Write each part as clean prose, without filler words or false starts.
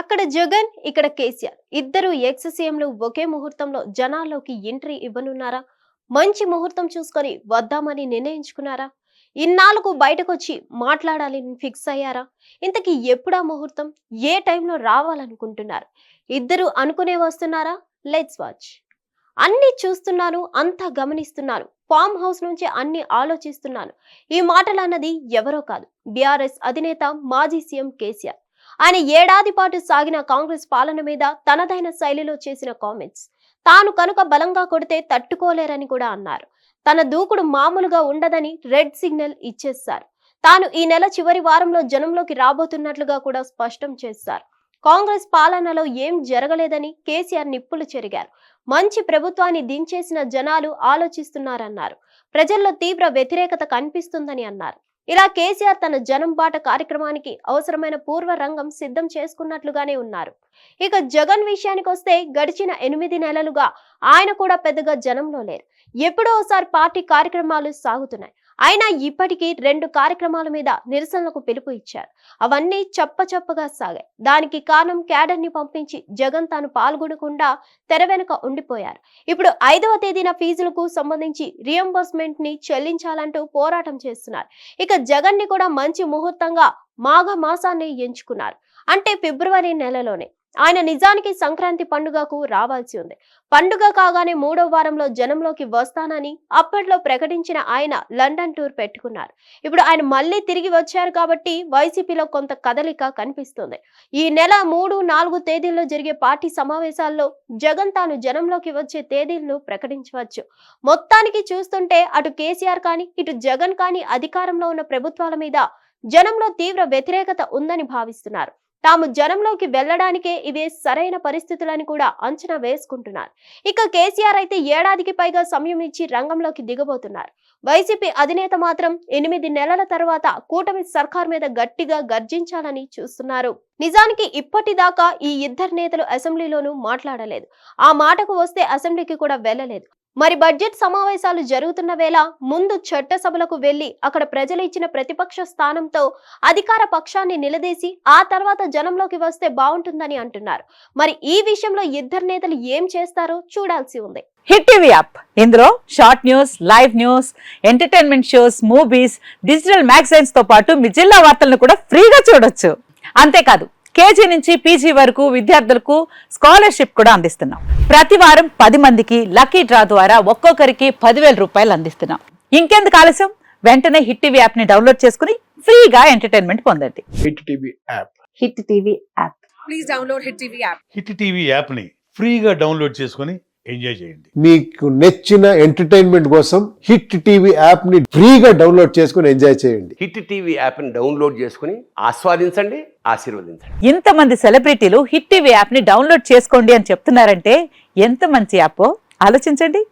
అక్కడ జగన్, ఇక్కడ కేసీఆర్ ఇద్దరు ఎక్స్ సీఎంలు ఒకే ముహూర్తంలో జనాల్లోకి ఎంట్రీ ఇవ్వనున్నారా? మంచి ముహూర్తం చూసుకొని వద్దామని నిర్ణయించుకున్నారా? ఇన్నాళ్ళకు బయటకొచ్చి మాట్లాడాలని ఫిక్స్ అయ్యారా? ఇంతకీ ఎప్పుడా ముహూర్తం? ఏ టైంలో రావాలనుకుంటున్నారు? ఇద్దరు అనుకునే వస్తున్నారా? Let's watch. అన్ని చూస్తున్నాను, అంతా గమనిస్తున్నాను, ఫామ్ హౌస్ నుంచి అన్ని ఆలోచిస్తున్నాను. ఈ మాటలు అన్నది ఎవరో కాదు, బీఆర్ఎస్ అధినేత మాజీ సీఎం కేసీఆర్. ఆయన ఏడాది పాటు సాగిన కాంగ్రెస్ పాలన మీద తనదైన శైలిలో చేసిన కామెంట్స్. తాను కనుక బలంగా కొడితే తట్టుకోలేరని కూడా అన్నారు. తన దూకుడు మామూలుగా ఉండదని రెడ్ సిగ్నల్ ఇచ్చేశారు. తాను ఈ నెల చివరి వారంలో జనంలోకి రాబోతున్నట్లుగా కూడా స్పష్టం చేశారు. కాంగ్రెస్ పాలనలో ఏం జరగలేదని కేసీఆర్ నిప్పులు చెరిగారు. మంచి ప్రభుత్వాన్ని దించేసిన జనాలు ఆలోచిస్తున్నారన్నారు. ప్రజల్లో తీవ్ర వ్యతిరేకత కనిపిస్తుందని అన్నారు. ఇలా కేసీఆర్ తన జనం బాట కార్యక్రమానికి అవసరమైన పూర్వ రంగం సిద్ధం చేసుకున్నట్లుగానే ఉన్నారు. ఇక జగన్ విషయానికి వస్తే గడిచిన 8 నెలలుగా ఆయన కూడా పెద్దగా జనంలో లేరు. ఎప్పుడో ఒకసారి పార్టీ కార్యక్రమాలు సాగుతున్నాయి. అయినా ఇప్పటికీ 2 కార్యక్రమాల మీద నిరసనలకు పిలుపు ఇచ్చారు. అవన్నీ చప్పగా సాగాయి. దానికి కారణం క్యాడర్ ని పంపించి జగన్ తాను పాల్గొనకుండా తెర వెనుక ఉండిపోయారు. ఇప్పుడు 5వ తేదీన ఫీజులకు సంబంధించి రియంబర్స్మెంట్ ని చెల్లించాలంటూ పోరాటం చేస్తున్నారు. ఇక జగన్ ని కూడా మంచి ముహూర్తంగా మాఘ మాసాన్ని ఎంచుకున్నారు. అంటే ఫిబ్రవరి నెలలోనే. ఆయన నిజానికి సంక్రాంతి పండుగకు రావాల్సి ఉంది. పండుగ కాగానే 3వ వారంలో జనంలోకి వస్తానని అప్పట్లో ప్రకటించిన ఆయన లండన్ టూర్ పెట్టుకున్నారు. ఇప్పుడు ఆయన మళ్ళీ తిరిగి వచ్చారు కాబట్టి వైసీపీలో కొంత కదలిక కనిపిస్తుంది. ఈ నెల 3, 4 తేదీల్లో జరిగే పార్టీ సమావేశాల్లో జగన్ తాను జనంలోకి వచ్చే తేదీలను ప్రకటించవచ్చు. మొత్తానికి చూస్తుంటే అటు కేసీఆర్ కానీ ఇటు జగన్ కానీ అధికారంలో ఉన్న ప్రభుత్వాల మీద జనంలో తీవ్ర వ్యతిరేకత ఉందని భావిస్తున్నారు. తాము జనంలోకి వెళ్లడానికే ఇవే సరైన పరిస్థితులని కూడా అంచనా వేసుకుంటున్నారు. ఇక కేసీఆర్ అయితే ఏడాదికి పైగా సమయం ఇచ్చి రంగంలోకి దిగబోతున్నారు. వైసీపీ అధినేత మాత్రం 8 నెలల తర్వాత కూటమి సర్కార్ మీద గట్టిగా గర్జించాలని చూస్తున్నారు. నిజానికి ఇప్పటిదాకా ఈ ఇద్దరు నేతలు అసెంబ్లీలోనూ మాట్లాడలేదు. ఆ మాటకు వస్తే అసెంబ్లీకి కూడా వెళ్లలేదు. మరి బడ్జెట్ సమావేశాలు జరుగుతున్న వేళ ముందు చట్టసభలకు వెళ్లి అక్కడ ప్రజలు ఇచ్చిన ప్రతిపక్ష స్థానంతో అధికార పక్షాన్ని నిలదీసి ఆ తర్వాత జనంలోకి వస్తే బాగుంటుందని అంటున్నారు. మరి ఈ విషయంలో ఇద్దరు నేతలు ఏం చేస్తారో చూడాల్సి ఉంది. హిట్ టీవీ యాప్, ఇందులో short news, live news, entertainment shows, movies, digital magazines తో పాటు మీ జిల్లా వార్తలను కూడా ఫ్రీగా చూడొచ్చు. అంతేకాదు కేజీ నుంచి పీజీ వరకు విద్యార్థులకు స్కాలర్షిప్ కూడా అందిస్తున్నాం. ప్రతి వారం 10 మందికి లక్కీ డ్రా ద్వారా ఒక్కొక్కరికి 10,000 రూపాయలు అందిస్తున్నాం. ఇంకెందుకు ఆలస్యం, వెంటనే హిట్ టీవీ యాప్ ని డౌన్లోడ్ చేసుకుని ఫ్రీగా ఎంటర్టైన్మెంట్ పొందండి. Hit TV app. Hit TV app. Please download hit TV app. Hit TV app ని ఫ్రీగా డౌన్లోడ్ చేసుకుని ఎంజాయ్ చేయండి. మీకు నచ్చిన ఎంటర్టైన్మెంట్ కోసం హిట్ టీవీ యాప్ ని ఫ్రీగా డౌన్లోడ్ చేసుకుని ఎంజాయ్ చేయండి. హిట్ టీవీ యాప్ ని డౌన్లోడ్ చేసుకుని ఆస్వాదించండి, ఆశీర్వదించండి. ఇంతమంది సెలబ్రిటీలు హిట్ టీవీ యాప్ ని డౌన్లోడ్ చేసుకోండి అని చెప్తున్నారంటే ఎంత మంచి యాప్ ఆలోచించండి.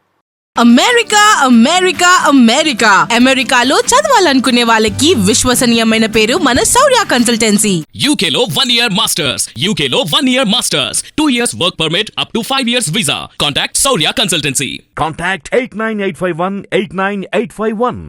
అమెరికా అమెరికా అమెరికా అమెరికాలో చదవాలనుకునే వాళ్ళకి విశ్వసనీయమైన పేరు మన శౌర్య కన్సల్టెన్సీ. UK లో 1 year masters. UK లో 1 year masters. 2 years work permit up to 5 years visa. Contact Saurya Consultancy. Contact 89851 89851.